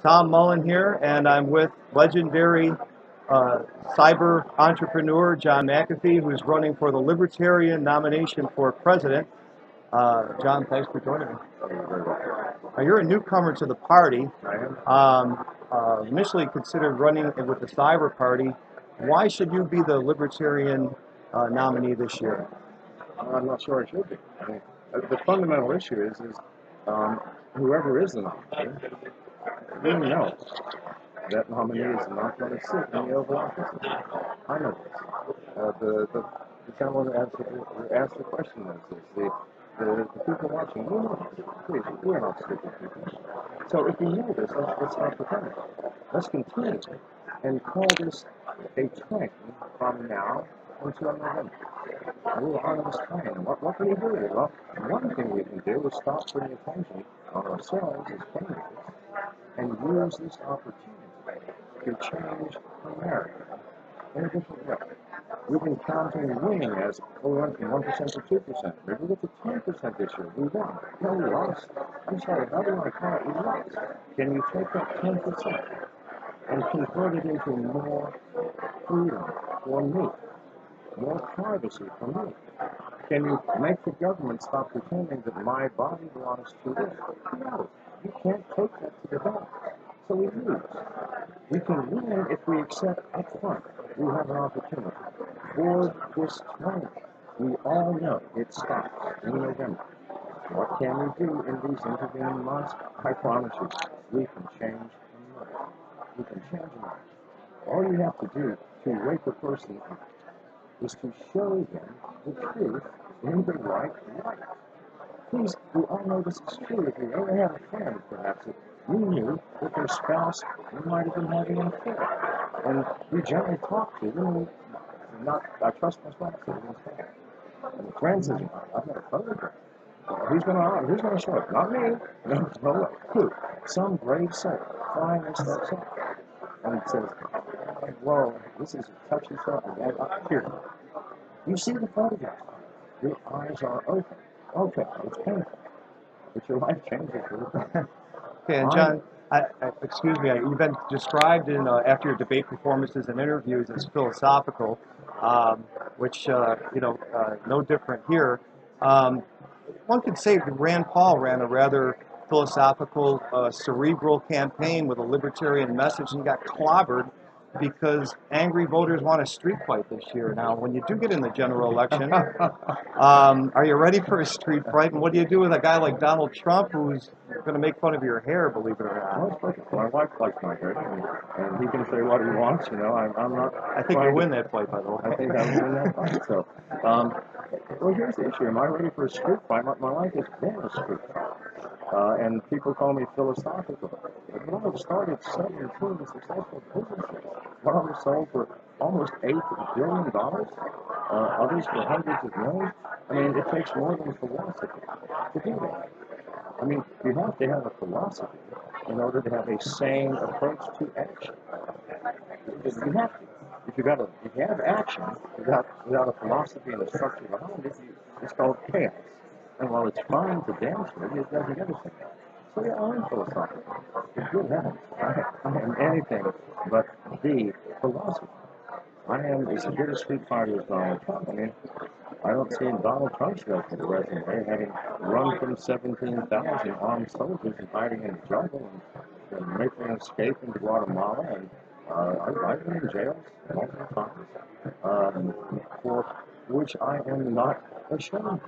Tom Mullen here, and I'm with legendary cyber entrepreneur John McAfee, who's running for the Libertarian nomination for president. John, thanks for joining me. You're a newcomer to the party. Initially considered running with the Cyber Party. Why should you be the Libertarian nominee this year? I'm not sure I should be. I mean, the fundamental issue is whoever is the nominee, we know that nominee is not going to sit in the Oval Office. I know this. The gentleman who asked the question the people watching, we know this. Please, we're not stupid people. So if we know this, let's not pretend. Let's continue and call this a train from now until November. We're on this train. What can we do? Well, one thing we can do is stop putting attention on ourselves as candidates and use this opportunity to change America in a different way. We've been counting winning as we went from 1% to 2%. Maybe we get to 10% this year. We won. No, we lost. I'm sorry, how do you want to call it? We lost. Can you take that 10% and convert it into more freedom for me? More privacy for me? Can you make the government stop pretending that my body belongs to it? No, you can't take that to the bank. So we lose. We can win if we accept up front we have an opportunity. Board this train. We all know it stops in November. What can we do in these intervening months? I promise you, we can change America. We can change America. All you have to do to wake a person up is to show them the truth in the right light. Please, we all know this is true. If you ever had a friend, perhaps, that you knew that their spouse might have been having an affair, and you gently talk to them, and I trust my spouse, and the friend says, I've got a photograph. Who's going to show it? Not me. No way. Who? Some brave soul finally steps up and says, whoa, this is a touchy subject. Here. You see the photograph. Your eyes are open. Okay, it's painful. But your life changes. Okay, and John, excuse me, you've been described in after your debate performances and interviews as philosophical, which no different here. One could say that Rand Paul ran a rather philosophical, cerebral campaign with a libertarian message, and he got clobbered because angry voters want a street fight this year. Now, when you do get in the general election, are you ready for a street fight? And what do you do with a guy like Donald Trump, who's going to make fun of your hair, believe it or not? My wife likes my hair, and he can say what he wants. I'm not. I think you win that fight, by the way. I think I win that fight. So, well, here's the issue. Am I ready for a street fight? My life has been a street fight. And people call me philosophical. When I started 17 successful businesses, one of them sold for almost $8 billion, others for hundreds of millions. I mean, it takes more than philosophy to do that. I mean, you have to have a philosophy in order to have a sane approach to action. You have to. If you have action without a philosophy and a structure behind it, it's called chaos. And while it's fine to dance with, it doesn't get us anywhere. So yeah, I'm philosophical. It's good heavens. I am anything but the philosopher. I am as good a street fighter as Donald Trump. I mean, I don't see Donald Trump's resume having run from 17,000 armed soldiers and hiding in the jungle and making an escape into Guatemala. And I've been in jail multiple times, for which I am not ashamed.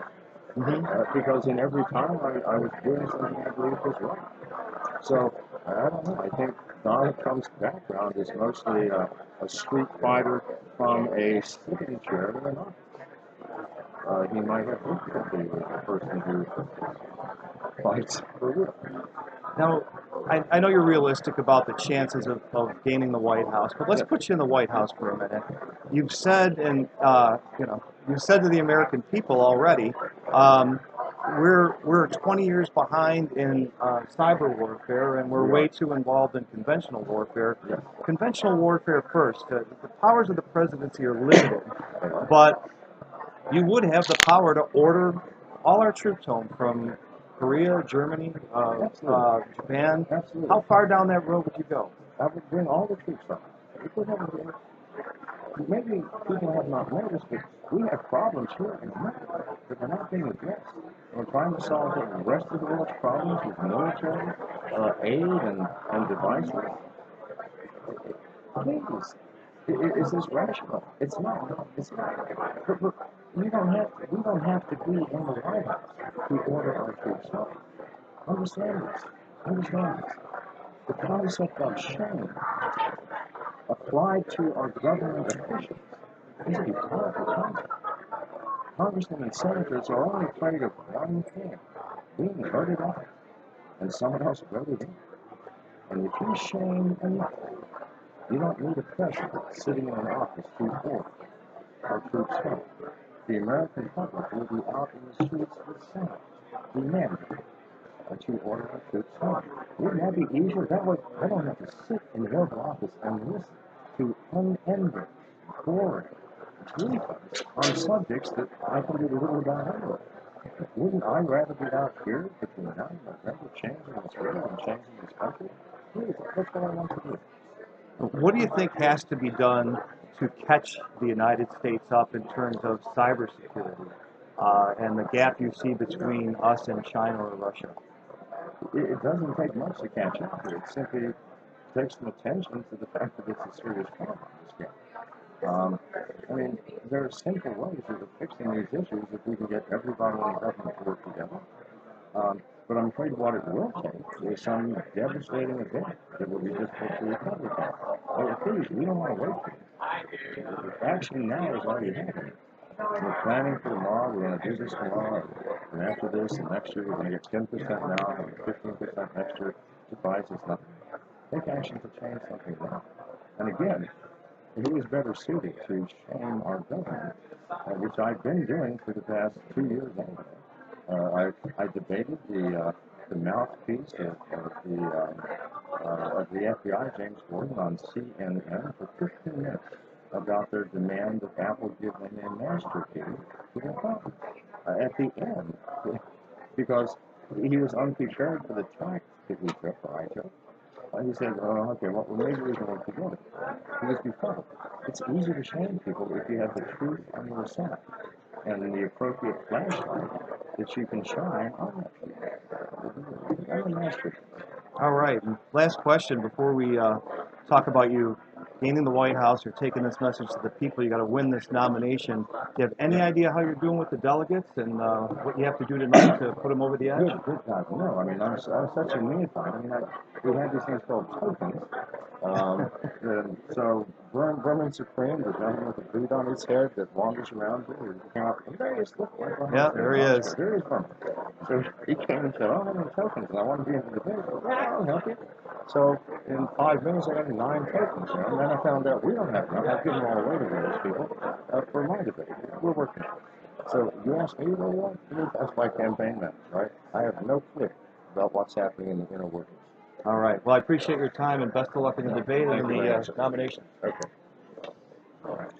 Because in every time I was doing something I believed was right. So, I don't know. I think Donald Trump's background is mostly a street fighter from a sitting chair in an office. He might have difficulty with a person who fights for real. Now, I know you're realistic about the chances of gaining the White House, but let's put you in the White House for a minute. You've said, and you've said to the American people already, we're 20 years behind in cyber warfare, and we're way too involved in conventional warfare. Conventional warfare first. The powers of the presidency are limited, but you would have the power to order all our troops home from Korea, Germany, Absolutely. Japan. Absolutely. How far down that road would you go? I would bring all the troops up. If we have a, maybe people have not noticed, but we have problems here in America that are not being addressed. We're trying to solve the rest of the world's problems with military aid and devices. Please, is this rational? It's not. It's not. But we don't have to be in the White House to order our troops home. Understand this. Understand this. The concept of shame applied to our government officials is a powerful concept. Congressmen and senators are only afraid of one thing, being voted out, and someone else voted in. And if you shame anything, you don't need a president sitting in an office to order our troops home. The American public will be out in the streets with signs demanding to order our troops home. Wouldn't that be easier? That way, I don't have to sit in the Oval Office and listen to unending, boring grievances on subjects that I can do little about anyway. Wouldn't I rather be out here between now and November changing this world and changing this country? Please, that's what I want to do. What do you think has to be done to catch the United States up in terms of cybersecurity and the gap you see between us and China or Russia? It doesn't take much to catch up to it. It simply takes some attention to the fact that it's a serious problem, this game. I mean, there are simple ways of fixing these issues if we can get everybody in the government to work together. But I'm afraid what it will take is some devastating event that will be difficult to recover from. Please, we don't want to wait for it. Action now is already happening. We're planning for tomorrow. We're going to do this tomorrow, and after this, and next year we're going to get 10% now, and 15% next year. Surprise, it's nothing. Take action to change something now. And again, who is better suited to shame our government, which I've been doing for the past 2 years anyway. I debated the mouthpiece of the FBI, James Gordon, on CNN for 15 minutes about their demand that Apple give them a master key to their phone. At the end, because he was unprepared for the tact that we took, or I took, he said, oh, okay, well, maybe we can work together. Because before, it's easy to shame people if you have the truth on your side and the appropriate flashlight that you can shine on that truth. I'm a master. All right. And last question before we talk about you gaining the White House or taking this message to the people. You got to win this nomination. Do you have any idea how you're doing with the delegates and what you have to do tonight to put them over the edge? Good God, no. I mean, I'm such a neophyte. I mean, we had these things called tokens. And so Vermin Supreme, the gentleman with the boot on his head that wanders around here, there he is. Look, yeah, there he is. There he is, Vermin. So he came and said, oh, I have any tokens, and I want to be in the debate. Yeah, I'll help you. So in 5 minutes, I got 9 tokens. And then I found out we don't have enough. I've given them all away to various people for my debate. We're working on it. So you ask me what I want? That's my campaign manager, right? I have no clue about what's happening in the inner workings. All right. Well, I appreciate your time and best of luck in the debate and in the nomination. Okay. All right.